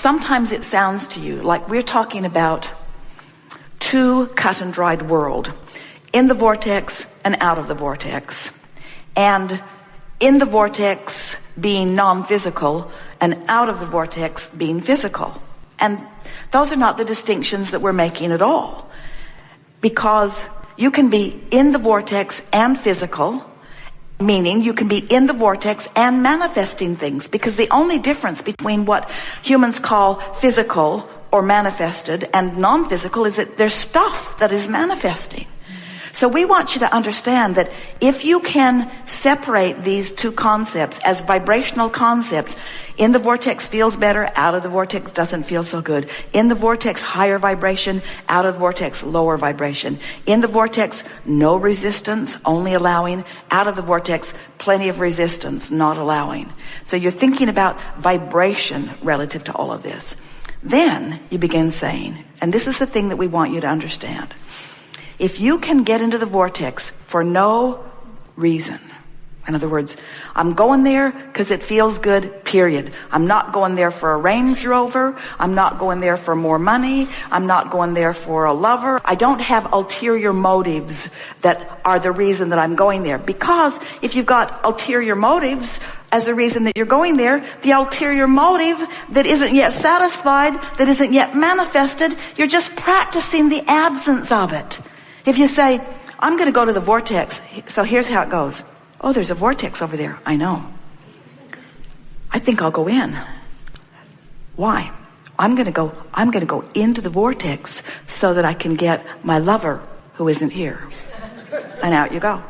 sometimes it sounds to you like we're talking about two cut and dried world, in the vortex and out of the vortex, and in the vortex being non-physical and out of the vortex being physical. And those are not the distinctions that we're making at all, because you can be in the vortex and physical, meaning you can be in the vortex and manifesting things, because the only difference between what humans call physical or manifested and non-physical is that there's stuff that is manifesting. So we want you to understand that if you can separate these two concepts as vibrational concepts, in the vortex feels better, out of the vortex doesn't feel so good. In the vortex, higher vibration, out of the vortex, lower vibration. In the vortex, no resistance, only allowing. Out of the vortex, plenty of resistance, not allowing. So you're thinking about vibration relative to all of this. Then you begin saying, and this is the thing that we want you to understand, if you can get into the vortex for no reason, in other words, I'm going there because it feels good, period. I'm not going there for a Range Rover. I'm not going there for more money. I'm not going there for a lover. I don't have ulterior motives that are the reason that I'm going there. Because if you've got ulterior motives as the reason that you're going there, the ulterior motive that isn't yet satisfied, that isn't yet manifested, you're just practicing the absence of it. If you say, I'm going to go to the vortex, so here's how it goes. Oh, there's a vortex over there. I know. I think I'll go in. Why? I'm going to go into the vortex so that I can get my lover who isn't here. And out you go.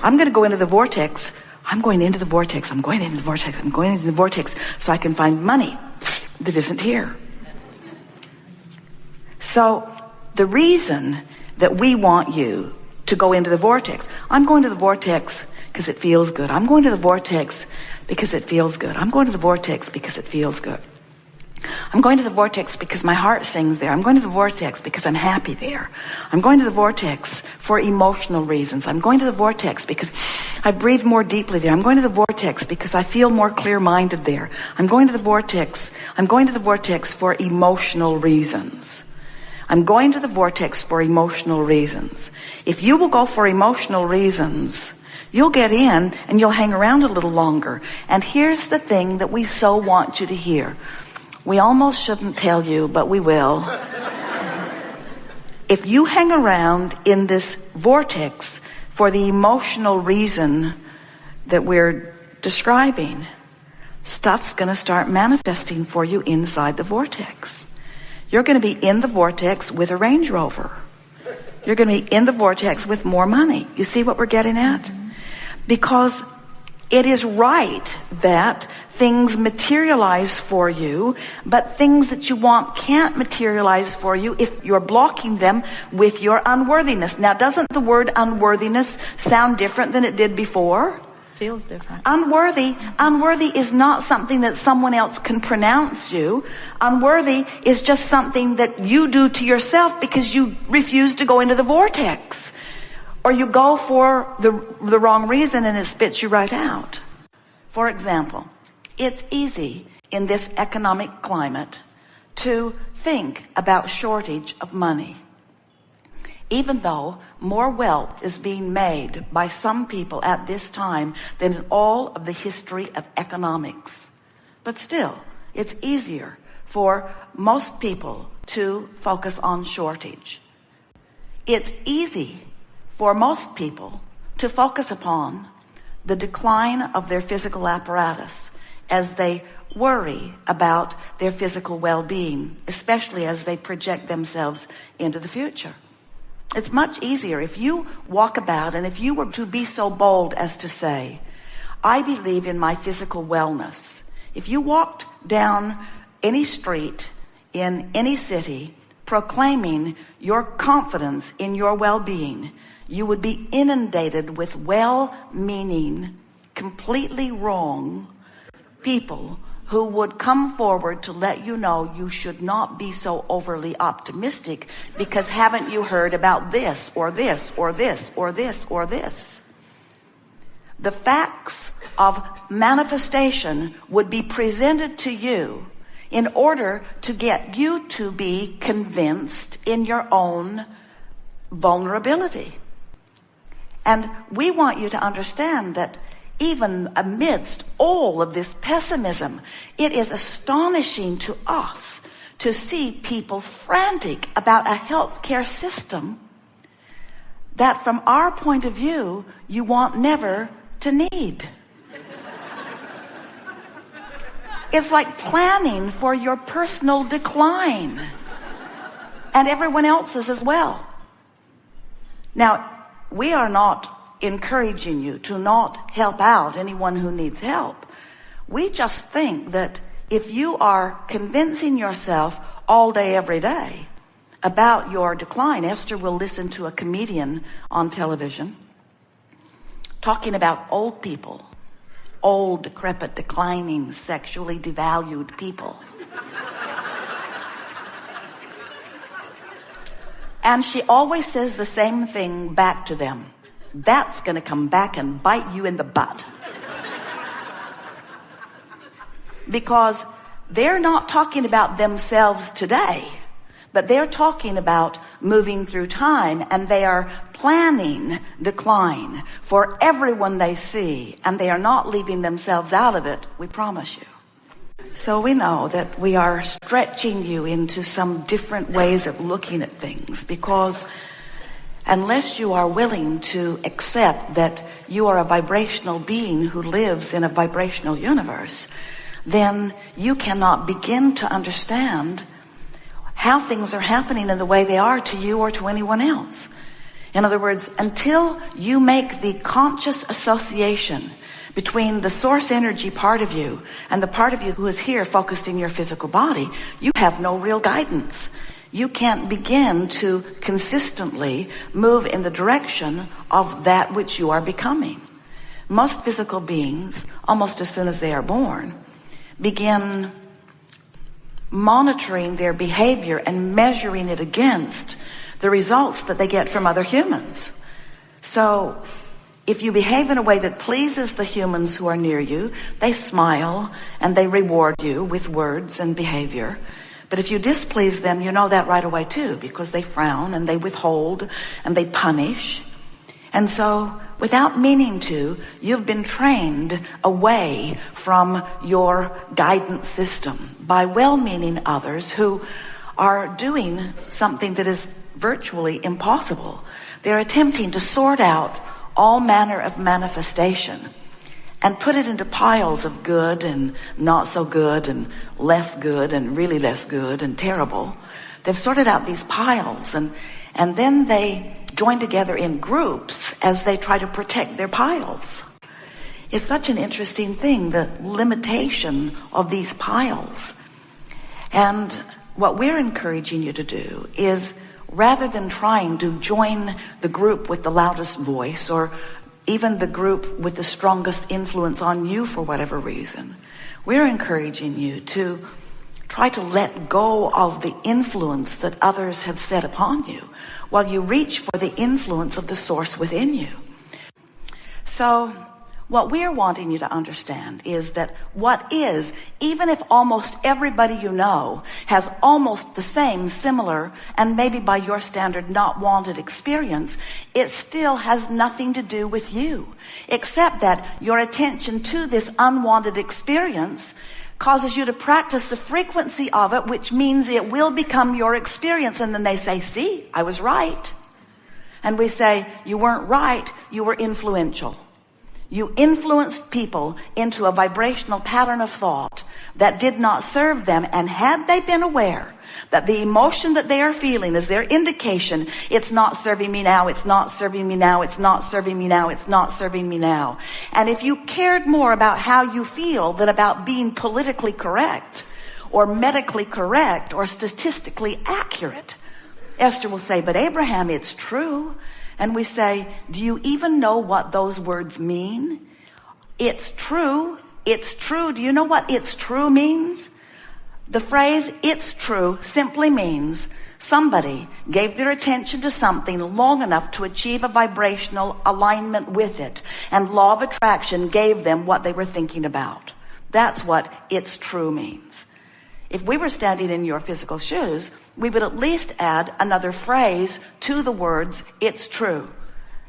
I'm going to go into the vortex. I'm going into the vortex. I'm going into the vortex. I'm going into the vortex so I can find money that isn't here. So the reason that we want you to go into the vortex, I'm going to the vortex because it feels good. I'm going to the vortex because it feels good. I'm going to the vortex because it feels good. I'm going to the vortex because my heart sings there. I'm going to the vortex because I'm happy there. I'm going to the vortex for emotional reasons. I'm going to the vortex because I breathe more deeply there. I'm going to the vortex because I feel more clear-minded there. I'm going to the vortex for emotional reasons. I'm going to the vortex for emotional reasons. If you will go for emotional reasons, you'll get in and you'll hang around a little longer. And here's the thing that we so want you to hear. We almost shouldn't tell you, but we will. If you hang around in this vortex for the emotional reason that we're describing, stuff's going to start manifesting for you inside the vortex. You're going to be in the vortex with a Range Rover. You're going to be in the vortex with more money. You see what we're getting at? Because it is right that things materialize for you, but things that you want can't materialize for you if you're blocking them with your unworthiness. Now, doesn't the word unworthiness sound different than it did before? Feels different. Unworthy is not something that someone else can pronounce you. Unworthy is just something that you do to yourself because you refuse to go into the vortex. Or you go for the wrong reason and it spits you right out. For example, it's easy in this economic climate to think about shortage of money. Even though more wealth is being made by some people at this time than in all of the history of economics. But still, it's easier for most people to focus on shortage. It's easy for most people to focus upon the decline of their physical apparatus as they worry about their physical well-being, especially as they project themselves into the future. It's much easier if you walk about and if you were to be so bold as to say, I believe in my physical wellness. If you walked down any street in any city proclaiming your confidence in your well-being, you would be inundated with well-meaning, completely wrong people who would come forward to let you know you should not be so overly optimistic because haven't you heard about this or this or this or this or this? The facts of manifestation would be presented to you in order to get you to be convinced in your own vulnerability. And we want you to understand that even amidst all of this pessimism, it is astonishing to us to see people frantic about a healthcare system that from our point of view, you want never to need. It's like planning for your personal decline and everyone else's as well. Now, we are not encouraging you to not help out anyone who needs help. We just think that if you are convincing yourself all day, every day about your decline, Esther will listen to a comedian on television talking about old people, old, decrepit, declining, sexually devalued people. And she always says the same thing back to them. That's going to come back and bite you in the butt. Because they're not talking about themselves today, but they're talking about moving through time, and they are planning decline for everyone they see, and they are not leaving themselves out of it, we promise you. So we know that we are stretching you into some different ways of looking at things, because unless you are willing to accept that you are a vibrational being who lives in a vibrational universe, then you cannot begin to understand how things are happening in the way they are to you or to anyone else. In other words, until you make the conscious association between the source energy part of you and the part of you who is here focused in your physical body, you have no real guidance. You can't begin to consistently move in the direction of that which you are becoming. Most physical beings, almost as soon as they are born, begin monitoring their behavior and measuring it against the results that they get from other humans. So if you behave in a way that pleases the humans who are near you, they smile and they reward you with words and behavior. But if you displease them, you know that right away too, because they frown and they withhold and they punish. And so, without meaning to, you've been trained away from your guidance system by well-meaning others who are doing something that is virtually impossible. They're attempting to sort out all manner of manifestation and put it into piles of good and not so good and less good and really less good and terrible. They've sorted out these piles, and then they join together in groups as they try to protect their piles. It's such an interesting thing, the limitation of these piles. And what we're encouraging you to do is, rather than trying to join the group with the loudest voice or even the group with the strongest influence on you for whatever reason, we're encouraging you to try to let go of the influence that others have set upon you while you reach for the influence of the source within you. So what we're wanting you to understand is that what is, even if almost everybody you know has almost the same, similar, and maybe by your standard not wanted experience, it still has nothing to do with you, except that your attention to this unwanted experience causes you to practice the frequency of it, which means it will become your experience. And then they say, see, I was right. And we say, you weren't right, you were influential. You influenced people into a vibrational pattern of thought that did not serve them. And had they been aware that the emotion that they are feeling is their indication, it's not serving me now, it's not serving me now, it's not serving me now, it's not serving me now. And if you cared more about how you feel than about being politically correct or medically correct or statistically accurate, Esther will say, but Abraham, it's true. And we say, do you even know what those words mean? It's true. It's true. Do you know what it's true means? The phrase it's true simply means somebody gave their attention to something long enough to achieve a vibrational alignment with it. And law of attraction gave them what they were thinking about. That's what it's true means. If we were standing in your physical shoes, we would at least add another phrase to the words, it's true.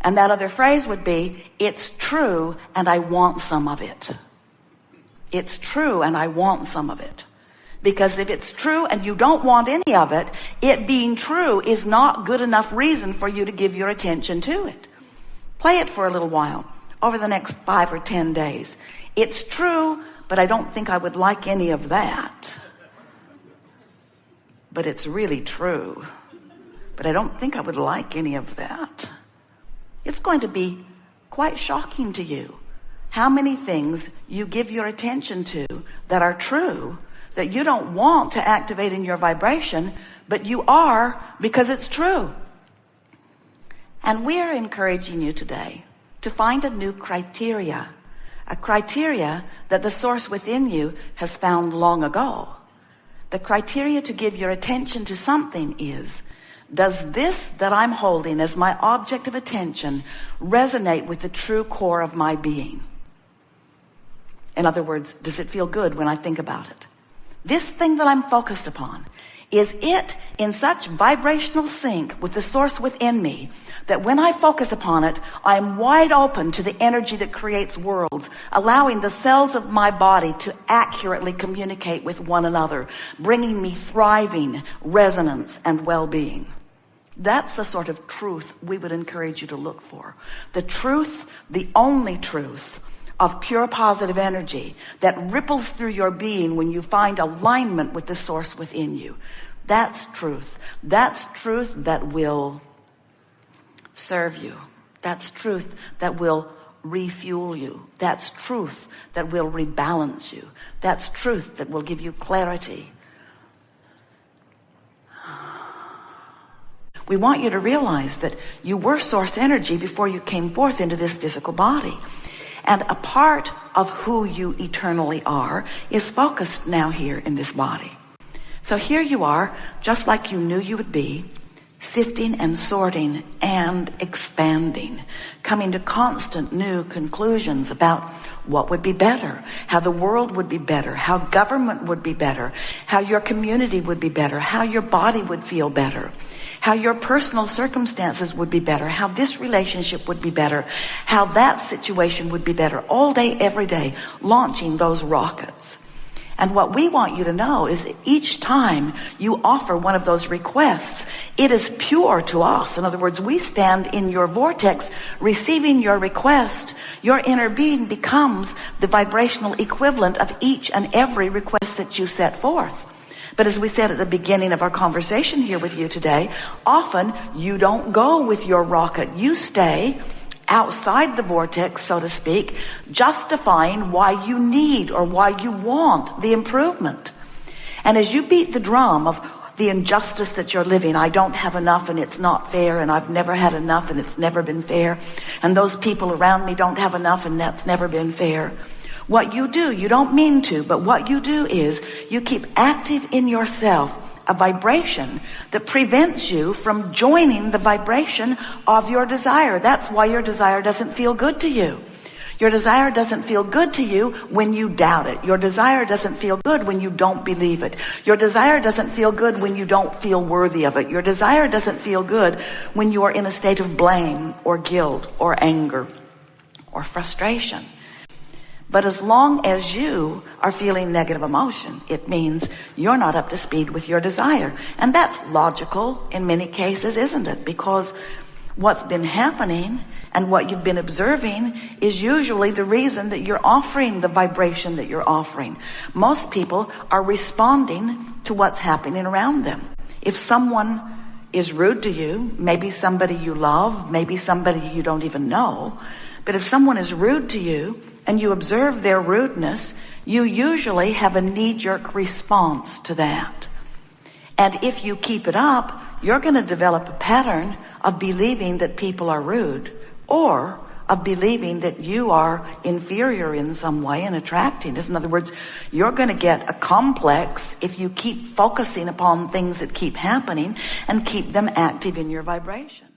And that other phrase would be, it's true and I want some of it. It's true and I want some of it. Because if it's true and you don't want any of it, it being true is not good enough reason for you to give your attention to it. Play it for a little while, over the next 5 or 10 days. It's true, but I don't think I would like any of that. But it's really true. But I don't think I would like any of that. It's going to be quite shocking to you how many things you give your attention to that are true, that you don't want to activate in your vibration, but you are because it's true. And we are encouraging you today to find a new criteria, a criteria that the source within you has found long ago. The criteria to give your attention to something is, does this that I'm holding as my object of attention resonate with the true core of my being? In other words, does it feel good when I think about it? This thing that I'm focused upon, is it in such vibrational sync with the source within me that when I focus upon it, I'm wide open to the energy that creates worlds, allowing the cells of my body to accurately communicate with one another, bringing me thriving resonance and well-being? That's the sort of truth we would encourage you to look for. The truth, the only truth of pure positive energy that ripples through your being when you find alignment with the source within you. That's truth. That's truth that will serve you. That's truth that will refuel you. That's truth that will rebalance you. That's truth that will give you clarity. We want you to realize that you were source energy before you came forth into this physical body. And a part of who you eternally are is focused now here in this body. So here you are, just like you knew you would be, sifting and sorting and expanding, coming to constant new conclusions about what would be better, how the world would be better, how government would be better, how your community would be better, how your body would feel better, how your personal circumstances would be better, how this relationship would be better, how that situation would be better, all day, every day, launching those rockets. And what we want you to know is that each time you offer one of those requests, it is pure to us. In other words, we stand in your vortex receiving your request. Your inner being becomes the vibrational equivalent of each and every request that you set forth. But as we said at the beginning of our conversation here with you today, often you don't go with your rocket. You stay outside the vortex, so to speak, justifying why you need or why you want the improvement. And as you beat the drum of the injustice that you're living, I don't have enough and it's not fair, and I've never had enough and it's never been fair, and those people around me don't have enough and that's never been fair. What you do, you don't mean to, but what you do is you keep active in yourself a vibration that prevents you from joining the vibration of your desire. That's why your desire doesn't feel good to you. Your desire doesn't feel good to you when you doubt it. Your desire doesn't feel good when you don't believe it. Your desire doesn't feel good when you don't feel worthy of it. Your desire doesn't feel good when you are in a state of blame or guilt or anger or frustration. But as long as you are feeling negative emotion, it means you're not up to speed with your desire. And that's logical in many cases, isn't it? Because what's been happening and what you've been observing is usually the reason that you're offering the vibration that you're offering. Most people are responding to what's happening around them. If someone is rude to you, maybe somebody you love, maybe somebody you don't even know, but if someone is rude to you, and you observe their rudeness, you usually have a knee-jerk response to that. And if you keep it up, you're going to develop a pattern of believing that people are rude, or of believing that you are inferior in some way and attracting it. In other words, you're going to get a complex if you keep focusing upon things that keep happening and keep them active in your vibration.